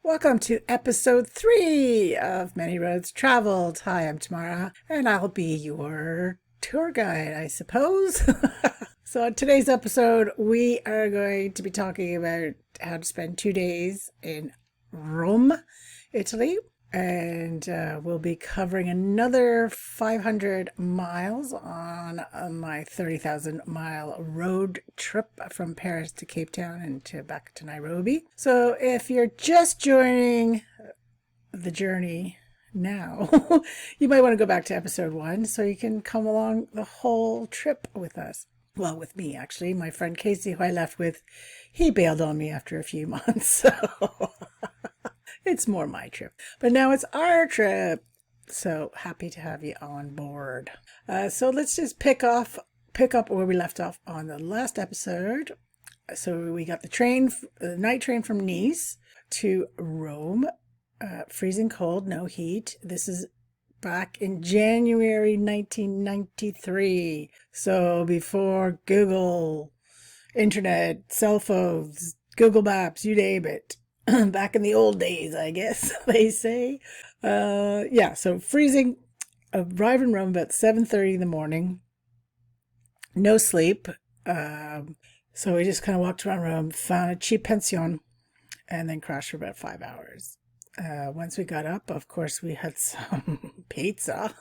Welcome to episode 3 of Many Roads Traveled. Hi, I'm Tamara, and I'll be your tour guide, I suppose. So, in today's episode, we are going to be talking about how to spend 2 days in Rome, Italy. And we'll be covering another 500 miles on my 30,000 mile road trip from Paris to Cape Town and back to Nairobi. So if you're just joining the journey now, you might want to go back to episode 1 so you can come along the whole trip with us. Well, with me, actually. My friend Casey, who I left with, he bailed on me after a few months. So it's more my trip. But now it's our trip. So happy to have you on board. So let's just pick up where we left off on the last episode. So we got the night train from Nice to Rome. Freezing cold, no heat. This is back in January 1993. So before Google, internet, cell phones, Google Maps, you name it. Back in the old days, I guess they say. So freezing. Arrived in Rome about 7:30 in the morning. No sleep. So we just kind of walked around Rome, found a cheap pension, and then crashed for about 5 hours. Once we got up, of course, we had some pizza.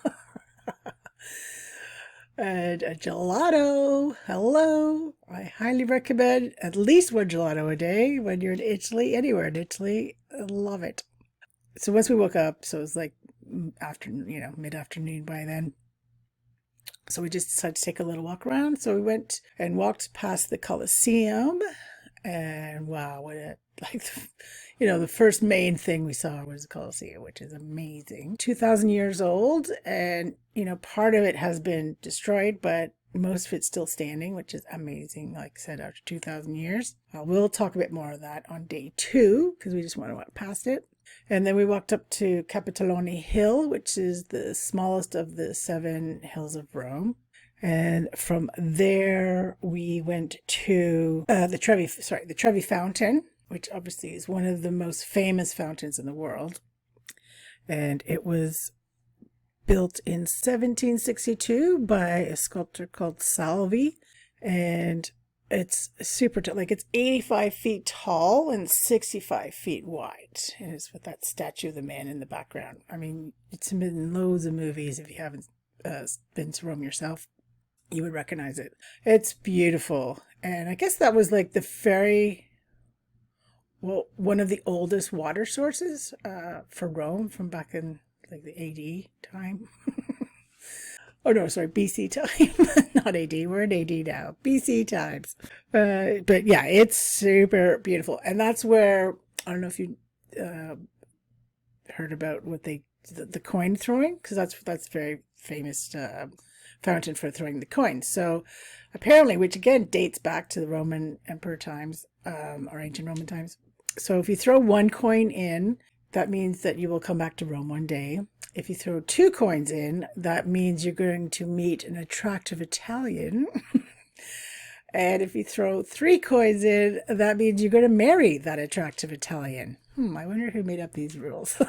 And a gelato. Hello. I highly recommend at least one gelato a day when you're in Italy, anywhere in Italy. I love it. So once we woke up, so it was like mid-afternoon by then. So we just decided to take a little walk around. So we went and walked past the Colosseum. And wow, the first main thing we saw was the Colosseum, which is amazing. 2,000 years old, and part of it has been destroyed, but most of it's still standing, which is amazing. Like I said, after 2,000 years. We'll talk a bit more of that on day 2 because we just want to walk past it. And then we walked up to Capitolone Hill, which is the smallest of the 7 hills of Rome. And from there, we went to the Trevi Fountain, which obviously is one of the most famous fountains in the world. And it was built in 1762 by a sculptor called Salvi. And it's super tall, it's 85 feet tall and 65 feet wide. And it's with that statue of the man in the background. I mean, it's been in loads of movies. If you haven't been to Rome yourself, you would recognize it. It's beautiful. And I guess that was like one of the oldest water sources for Rome from back in like the AD time. Oh no, sorry, BC time, not AD. We're in AD now. BC times. But yeah, it's super beautiful. And that's where, I don't know if you heard about the coin throwing, because that's very famous fountain for throwing the coins. So apparently, which again dates back to the Roman Emperor times, or ancient Roman times. So if you throw one coin in, that means that you will come back to Rome one day. If you throw 2 coins in, that means you're going to meet an attractive Italian. And if you throw 3 coins in, that means you're going to marry that attractive Italian. I wonder who made up these rules.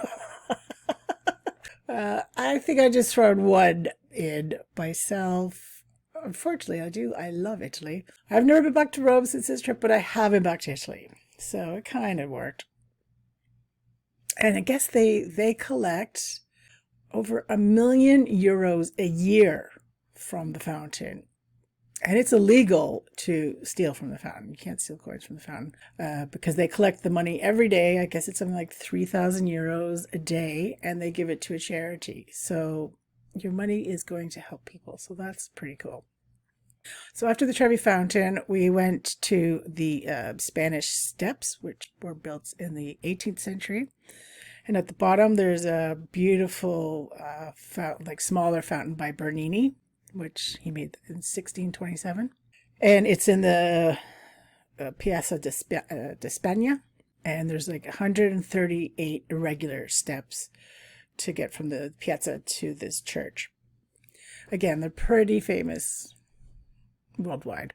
I think I just thrown 1 in myself. Unfortunately, I love Italy. I've never been back to Rome since this trip, but I have been back to Italy. So it kind of worked. And I guess they collect over €1 million a year from the fountain. And it's illegal to steal from the fountain. You can't steal coins from the fountain because they collect the money every day. I guess it's something like €3,000 a day, and they give it to a charity. So your money is going to help people. So that's pretty cool. So after the Trevi Fountain, we went to the Spanish Steps, which were built in the 18th century. And at the bottom, there's a beautiful smaller fountain by Bernini, which he made in 1627. And it's in the Piazza di Spagna. And there's 138 irregular steps to get from the piazza to this church. Again, they're pretty famous worldwide.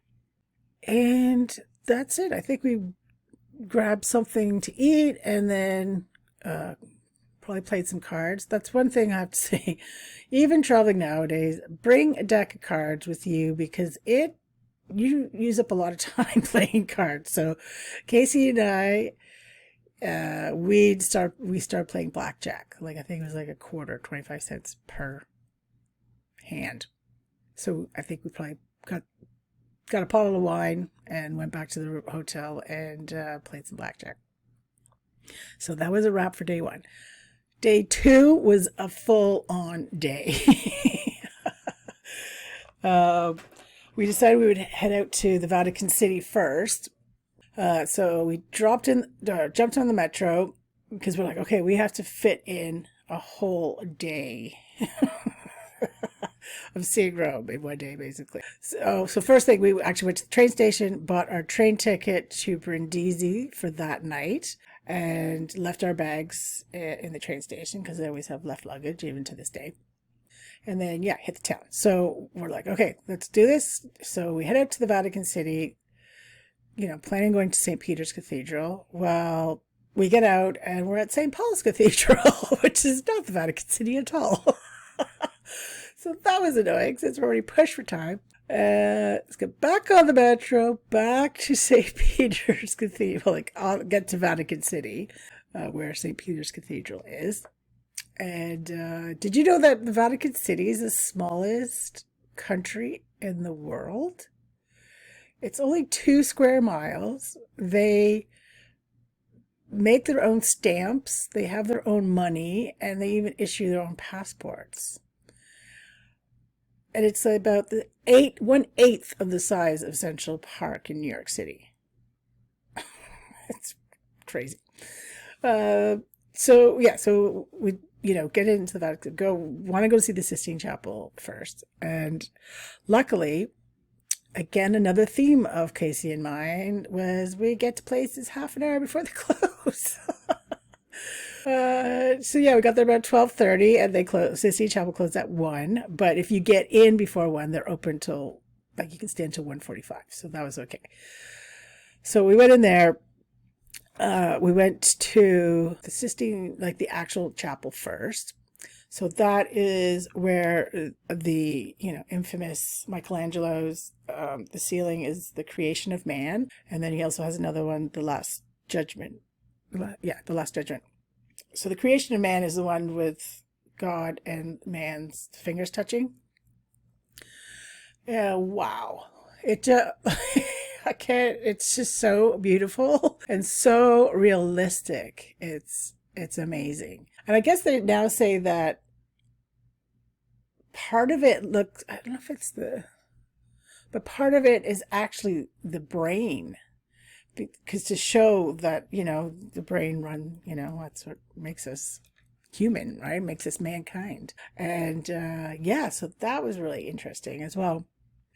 And that's it. I think we grabbed something to eat and then Probably played some cards. That's one thing I have to say. Even traveling nowadays, bring a deck of cards with you because you use up a lot of time playing cards. So Casey and I, we start playing blackjack. Like I think it was like a quarter, 25 cents per hand. So I think we probably got a bottle of wine and went back to the hotel and played some blackjack. So that was a wrap for day one. Day two was a full-on day. We decided we would head out to the Vatican City first. So we jumped on the metro because we're like, okay, we have to fit in a whole day of seeing Rome in one day, basically. So first thing, we actually went to the train station, bought our train ticket to Brindisi for that night, and left our bags in the train station because I always have left luggage, even to this day. And then, yeah, hit the town. So we're like, okay, let's do this. So we head out to the Vatican City, planning on going to St. Peter's Cathedral. Well, we get out and we're at St. Paul's Cathedral, which is not the Vatican City at all. So that was annoying since we're already pushed for time. Let's get back on the metro, back to St. Peter's Cathedral. I'll get to Vatican City, where St. Peter's Cathedral is. And did you know that the Vatican City is the smallest country in the world? It's only 2 square miles. They make their own stamps, they have their own money, and they even issue their own passports. And it's about 1/8 of the size of Central Park in New York City. It's crazy. So we get into the Vatican. Want to go see the Sistine Chapel first, and luckily, again, another theme of Casey and mine was we get to places half an hour before they close. So yeah, we got there about 12:30, and they close. Sistine Chapel closed at 1. But if you get in before 1, they're open till you can stay until 1:45. So that was okay. So we went in there. We went to the Sistine, the actual chapel first. So that is where the infamous Michelangelo's the ceiling is the creation of man, and then he also has another one, the Last Judgment. Yeah, the Last Judgment. So the creation of man is the one with God and man's fingers touching. Yeah, wow. I can't, it's just so beautiful and so realistic. It's amazing. And I guess they now say that part of it looks, I don't know if it's but part of it is actually the brain. Because to show that, the brain that's what makes us human, right? Makes us mankind. And so that was really interesting as well.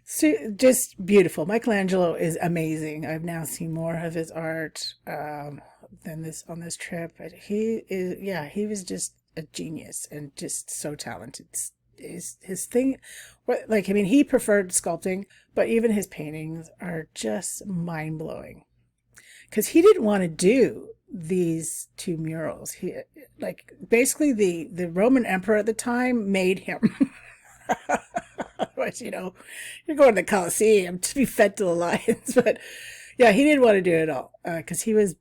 So just beautiful. Michelangelo is amazing. I've now seen more of his art than this on this trip. He was just a genius and just so talented. His thing, he preferred sculpting, but even his paintings are just mind-blowing. Because he didn't want to do these 2 murals. He basically the Roman emperor at the time made him. Otherwise, you're going to the Colosseum to be fed to the lions. But yeah, he didn't want to do it at all because he was,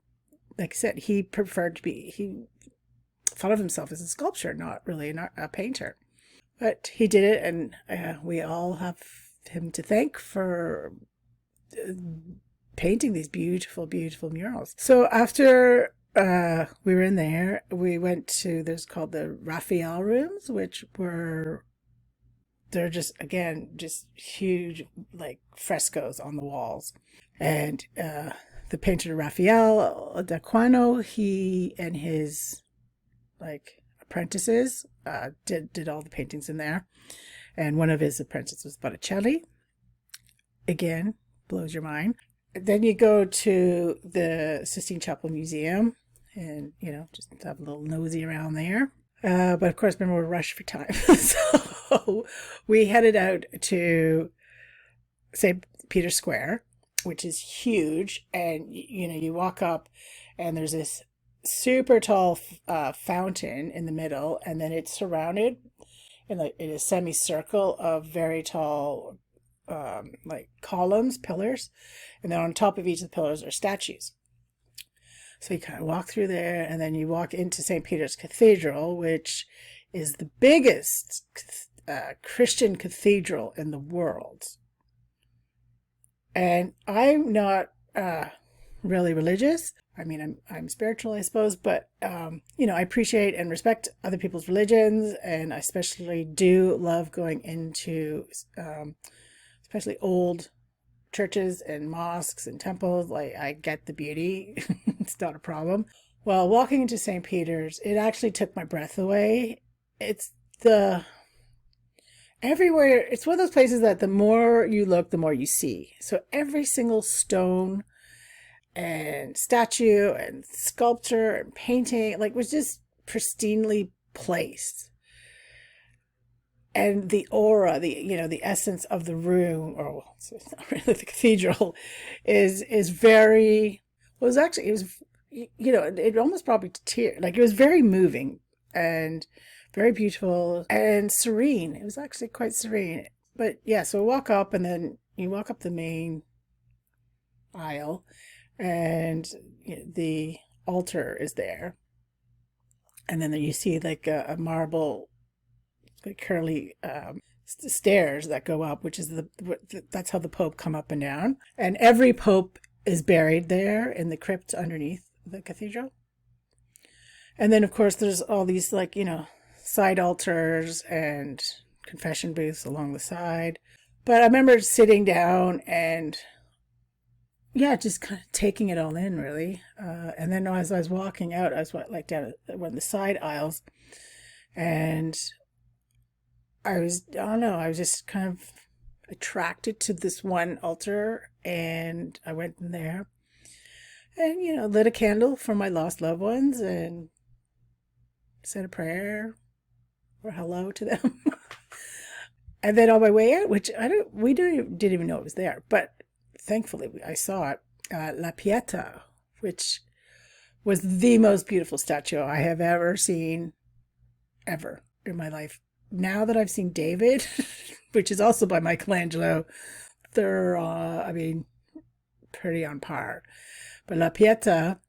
like I said, he thought of himself as a sculptor, not really a painter. But he did it, and we all have him to thank for painting these beautiful, beautiful murals. So after we were in there, we went to, there's called the Raphael rooms, which they're just huge, frescoes on the walls. And the painter Raphael d'Aquino, he and his apprentices did all the paintings in there. And one of his apprentices was Botticelli. Again, blows your mind. Then you go to the Sistine Chapel Museum and, just have a little nosy around there. But of course, remember, we're rushed for time. So we headed out to St. Peter's Square, which is huge. And, you walk up and there's this super tall fountain in the middle, and then it's surrounded in a semicircle of very tall like columns, pillars, and then on top of each of the pillars are statues. So you kind of walk through there, and then you walk into St. Peter's Cathedral, which is the biggest Christian cathedral in the world. And I'm not really religious. I mean, I'm spiritual, I suppose, but I appreciate and respect other people's religions, and I especially do love going into especially old churches and mosques and temples. Like, I get the beauty. It's not a problem. Well, walking into St. Peter's, it actually took my breath away. It's everywhere. It's one of those places that the more you look, the more you see. So every single stone and statue and sculpture and painting, like, was just pristinely placed. And the aura, the essence of the room, or well, it's not really the cathedral, is very, well, it was, it almost brought me to tears. Like, it was very moving and very beautiful and serene. It was actually quite serene. But yeah, so walk up, and then you walk up the main aisle, and the altar is there. And then you see like a marble, like curly stairs that go up, which is that's how the Pope come up and down. And every Pope is buried there in the crypt underneath the cathedral. And then, of course, there's all these, like, side altars and confession booths along the side. But I remember sitting down and, yeah, just kind of taking it all in, really. And then as I was walking out, I was like down one of the side aisles, and I don't know, I was just kind of attracted to this one altar, and I went in there and, lit a candle for my lost loved ones and said a prayer or hello to them. And then on my way out, which we didn't even know it was there, but thankfully I saw it, La Pietà, which was the most beautiful statue I have ever seen, ever in my life. Now that I've seen David, which is also by Michelangelo, they're, pretty on par. But La Pietà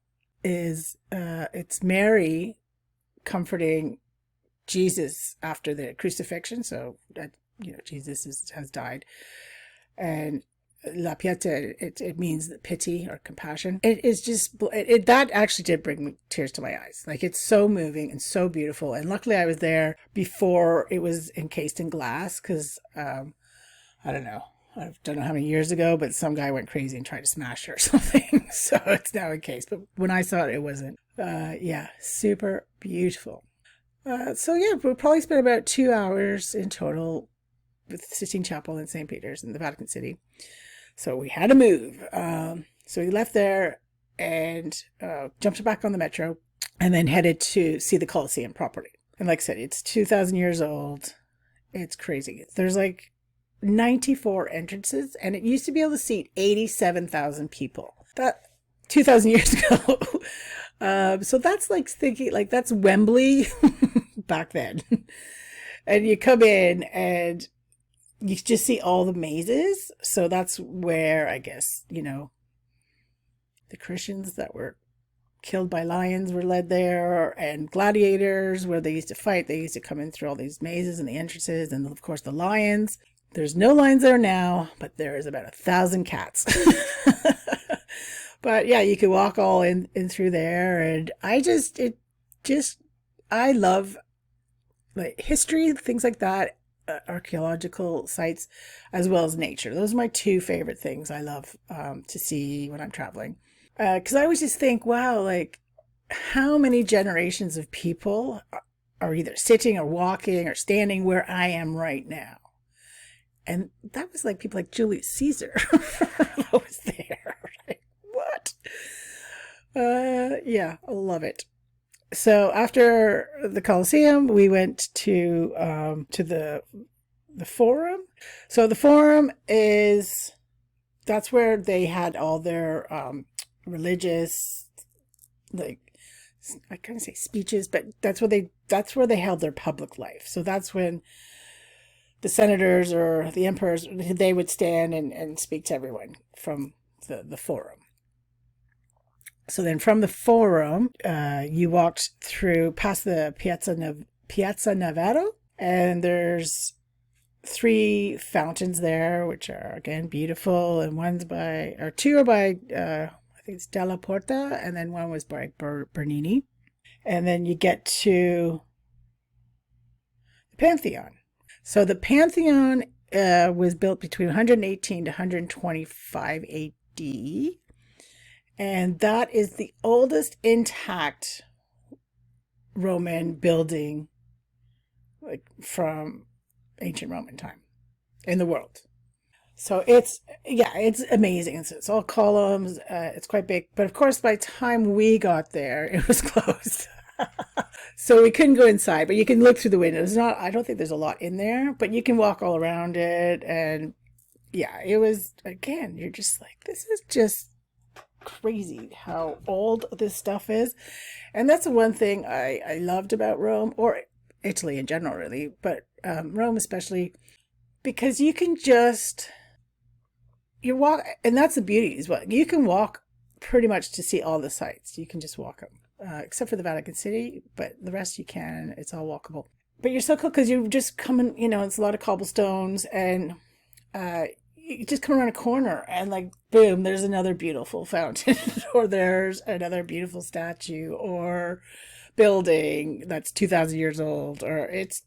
is, it's Mary comforting Jesus after the crucifixion. So that, Jesus has died. And La Pietà, it means pity or compassion. It is just, that actually did bring tears to my eyes. Like, it's so moving and so beautiful. And luckily I was there before it was encased in glass, because, I don't know how many years ago, but some guy went crazy and tried to smash it or something. So it's now encased. But when I saw it, it wasn't. Yeah, super beautiful. So yeah, we'll probably spend about 2 hours in total with the Sistine Chapel in St. Peter's in the Vatican City. So we had to move. So we left there and jumped back on the metro, and then headed to see the Colosseum properly. And like I said, it's 2,000 years old. It's crazy. There's like 94 entrances, and it used to be able to seat 87,000 people. That 2,000 years ago. So that's like thinking, like, that's Wembley back then. And you come in and you just see all the mazes. So that's where, I guess, the Christians that were killed by lions were led there, and gladiators, where they used to fight. They used to come in through all these mazes and the entrances, and of course the lions. There's no lions there now, but there is about 1,000 cats. But yeah, you could walk all in through there, and I love, like, history, things like that, archaeological sites, as well as nature. Those are my two favorite things I love to see when I'm traveling. Because I always just think, wow, like, how many generations of people are either sitting or walking or standing where I am right now? And that was like people like Julius Caesar was there. Like, what? Yeah, I love it. So after the Colosseum, we went to the Forum. So the Forum that's where they had all their religious, like, I kind of say speeches, but that's where they held their public life. So that's when the senators or the emperors, they would stand and speak to everyone from the forum. So then from the forum, you walked through past the Piazza Navero, and there's 3 fountains there, which are again beautiful, and two are by I think it's Della Porta, and then one was by Bernini. And then you get to the Pantheon. So the Pantheon was built between 118 to 125 AD, and that is the oldest intact Roman building, like from ancient Roman time in the world. So it's amazing. It's all columns. It's quite big, but of course, by the time we got there, it was closed. So we couldn't go inside, but you can look through the windows. I don't think there's a lot in there, but you can walk all around it. And yeah, it was, again, you're just like, this is just crazy how old this stuff is. And that's the one thing I loved about Rome, or Italy in general, really, but Rome especially, because you can just, you walk, and that's the beauty as well. You can walk pretty much to see all the sites. You can just walk them. Except for the Vatican City, but the rest you can. It's all walkable. But you're so cool because you just come in, it's a lot of cobblestones, and you just come around a corner and like, boom, there's another beautiful fountain, or there's another beautiful statue or building that's 2,000 years old, or it's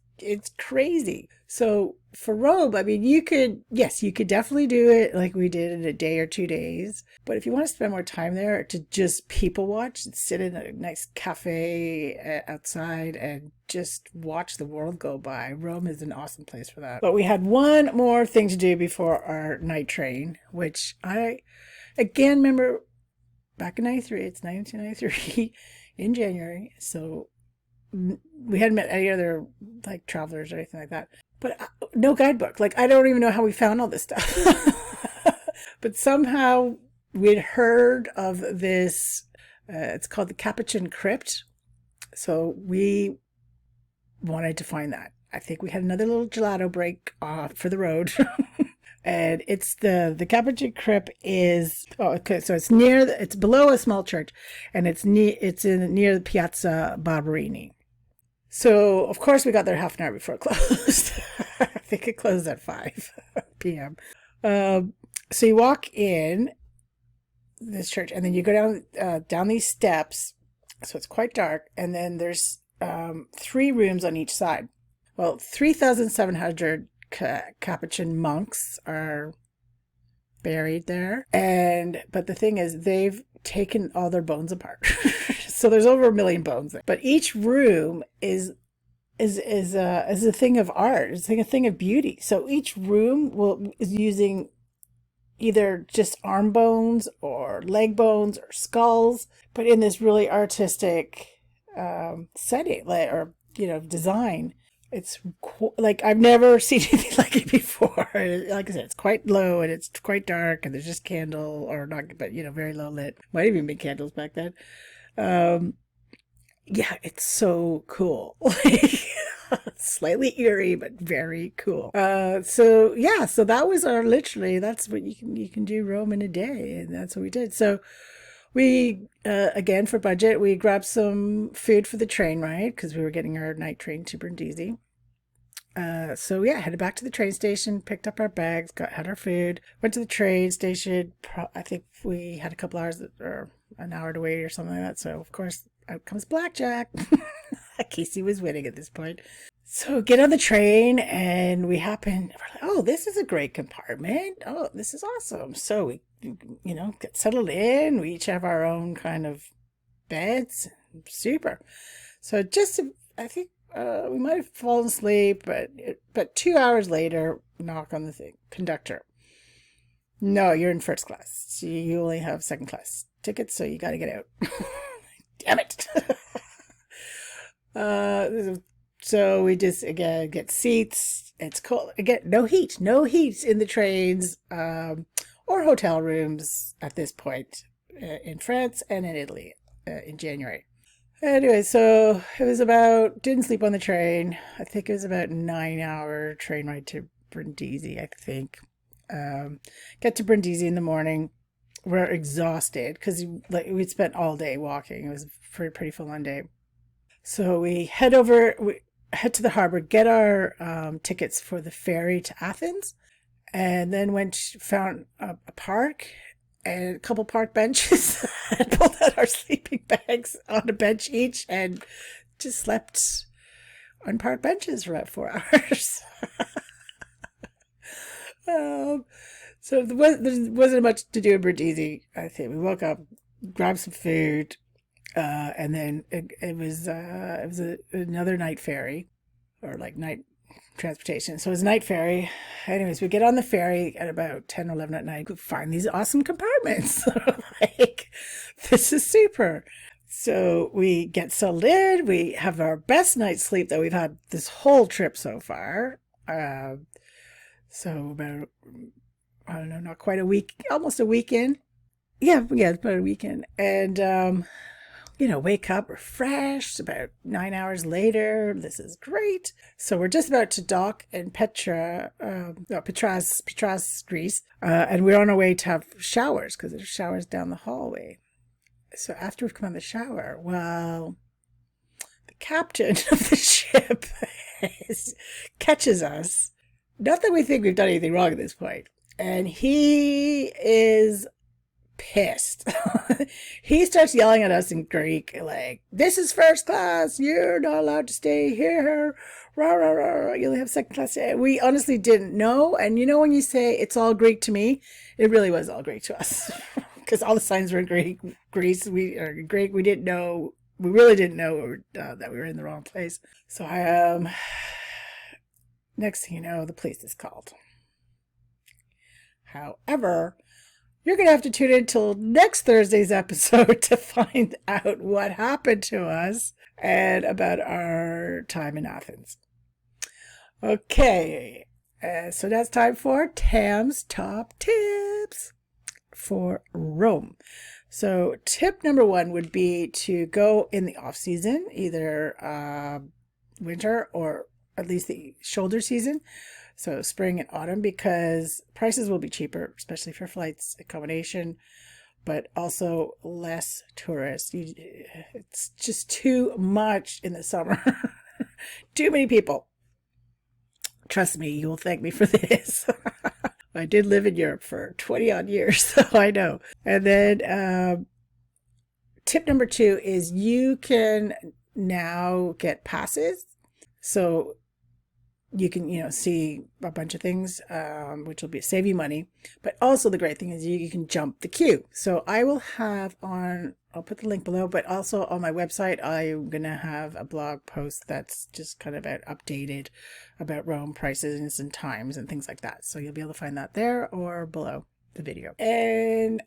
crazy. So for Rome, I mean, you could definitely do it like we did in a day or 2 days. But if you want to spend more time there to just people watch and sit in a nice cafe outside and just watch the world go by, Rome is an awesome place for that. But we had one more thing to do before our night train, which I, again, remember back in 93, it's 1993 in January. So we hadn't met any other like travelers or anything like that, but no guidebook. Like, I don't even know how we found all this stuff. But somehow we'd heard of this, it's called the Capuchin Crypt. So we wanted to find that. I think we had another little gelato break off for the road. And it's the Capuchin Crypt is, so it's below a small church, and it's near the Piazza Barberini. So, of course, we got there half an hour before it closed. I think it closed at 5 p.m. So you walk in this church, and then you go down these steps. So it's quite dark. And then there's 3 rooms on each side. Well, 3,700 Capuchin monks are buried there. But the thing is, they've taken all their bones apart. So there's over 1 million bones there. But each room is a thing of art. It's a thing of beauty. So each room is using either just arm bones or leg bones or skulls, but in this really artistic setting, or design. It's like, I've never seen anything like it before. Like I said, it's quite low and it's quite dark, and there's just candle, or not, but very low lit. Might have even been candles back then. Yeah, it's so cool. Slightly eerie, but very cool. So that was that's what you can do Rome in a day, and that's what we did. So we, again, for budget, we grabbed some food for the train ride, because we were getting our night train to Brindisi. Headed back to the train station, picked up our bags, had our food, went to the train station. I think we had a couple hours or an hour to wait or something like that. So, of course, out comes blackjack. Casey was winning at this point. So get on the train, and we're like, oh, this is a great compartment. Oh, this is awesome. So we, get settled in. We each have our own kind of beds. Super. So I think we might have fallen asleep, but 2 hours later, knock on the thing. Conductor. No, you're in first class. So you only have second class tickets, so you got to get out. Damn it. So we just, again, get seats. It's cold. Again, no heat in the trains, or hotel rooms at this point, in France and in Italy, in January. Anyway, so it was about, didn't sleep on the train. I think it was about 9 hour train ride to Brindisi, I think. Get to Brindisi in the morning. We're exhausted because like we'd spent all day walking. It was a pretty full on day. So we head to the harbor, get our tickets for the ferry to Athens, and then found a park and a couple park benches and pulled out our sleeping bags on a bench each and just slept on park benches for about 4 hours. um, so there wasn't much to do in Brindisi. I think we woke up, grabbed some food, and then it was another night ferry or like night transportation. So it was a night ferry. Anyways, we get on the ferry at about 10 or 11 at night. We find these awesome compartments. Like, this is super. So we get settled in. We have our best night's sleep that we've had this whole trip so far. So about, I don't know, not quite a week, almost a weekend. Yeah, it's about a weekend. And wake up refreshed about 9 hours later. This is great. So we're just about to dock in Petras, Greece. And we're on our way to have showers because there's showers down the hallway. So after we've come out of the shower, well, the captain of the ship catches us. Not that we think we've done anything wrong at this point. And he is pissed. He starts yelling at us in Greek, like, "This is first class. You're not allowed to stay here. Rah, rah, rah, rah. You only have second class." We honestly didn't know. And when you say it's all Greek to me, it really was all Greek to us because all the signs were in Greek. Greece, Greek. We didn't know. We really didn't know that we were in the wrong place. So next thing you know, the police is called. However, you're going to have to tune in till next Thursday's episode to find out what happened to us and about our time in Athens. Okay, so that's time for Tam's Top Tips for Rome. So tip number 1 would be to go in the off season, either winter or at least the shoulder season. So spring and autumn, because prices will be cheaper, especially for flights, accommodation, but also less tourists. It's just too much in the summer. Too many people. Trust me, you will thank me for this. I did live in Europe for 20 odd years, so I know. And then tip number 2 is you can now get passes. So you can, see a bunch of things, which will save you money. But also the great thing is you can jump the queue. So I will have I'll put the link below, but also on my website, I'm going to have a blog post that's just kind of updated about Rome prices and times and things like that. So you'll be able to find that there or below the video. And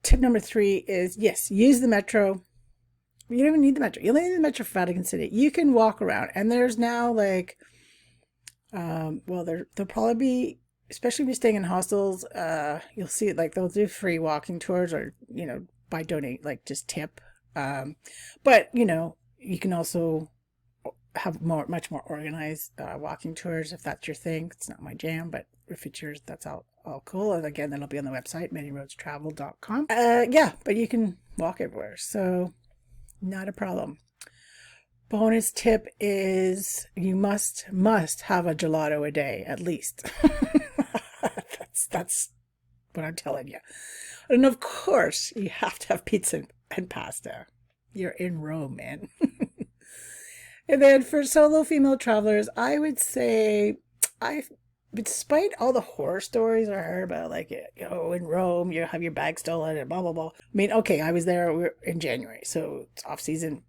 tip number 3 is, yes, use the metro. You don't even need the metro. You only need the metro for Vatican City. You can walk around, and there's now like, there'll probably be, especially if you're staying in hostels, you'll see it, like they'll do free walking tours or, by donate, like just tip. But, you can also have much more organized walking tours if that's your thing. It's not my jam, but if it's yours, that's all cool. And again, that'll be on the website, manyroadstravel.com. But you can walk everywhere. So not a problem. Bonus tip is you must have a gelato a day at least. That's what I'm telling you. And of course, you have to have pizza and pasta. You're in Rome, man. And then for solo female travelers, I would say despite all the horror stories I heard about, like, in Rome, you have your bag stolen and blah, blah, blah. I mean, okay, I was there in January, so it's off season.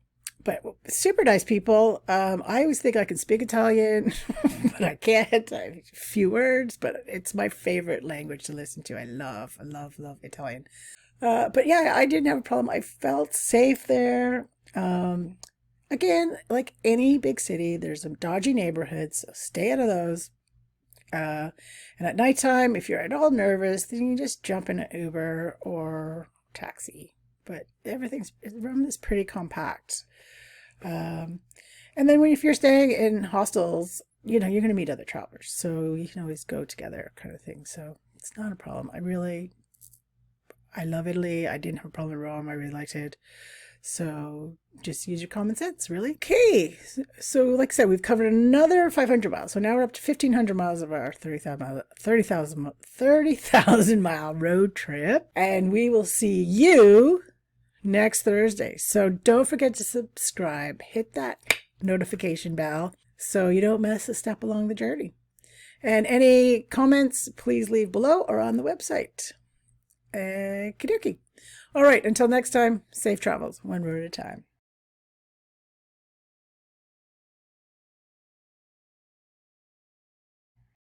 But super nice people. I always think I can speak Italian, but I can't. I have a few words, but it's my favorite language to listen to. I love Italian. But yeah, I didn't have a problem. I felt safe there. Again, like any big city, there's some dodgy neighborhoods, so stay out of those. And at nighttime, if you're at all nervous, then you just jump in an Uber or taxi. but Rome is pretty compact. And then if you're staying in hostels, you're going to meet other travelers, so you can always go together, kind of thing. So it's not a problem. I love Italy. I didn't have a problem in Rome. I really liked it. So just use your common sense, really. Okay. So like I said, we've covered another 500 miles. So now we're up to 1,500 miles of our 30,000 mile road trip. And we will see you next Thursday. So don't forget to subscribe. Hit that notification bell so you don't miss a step along the journey. And any comments, please leave below or on the website. Okie dokie. All right, until next time, safe travels, one road at a time.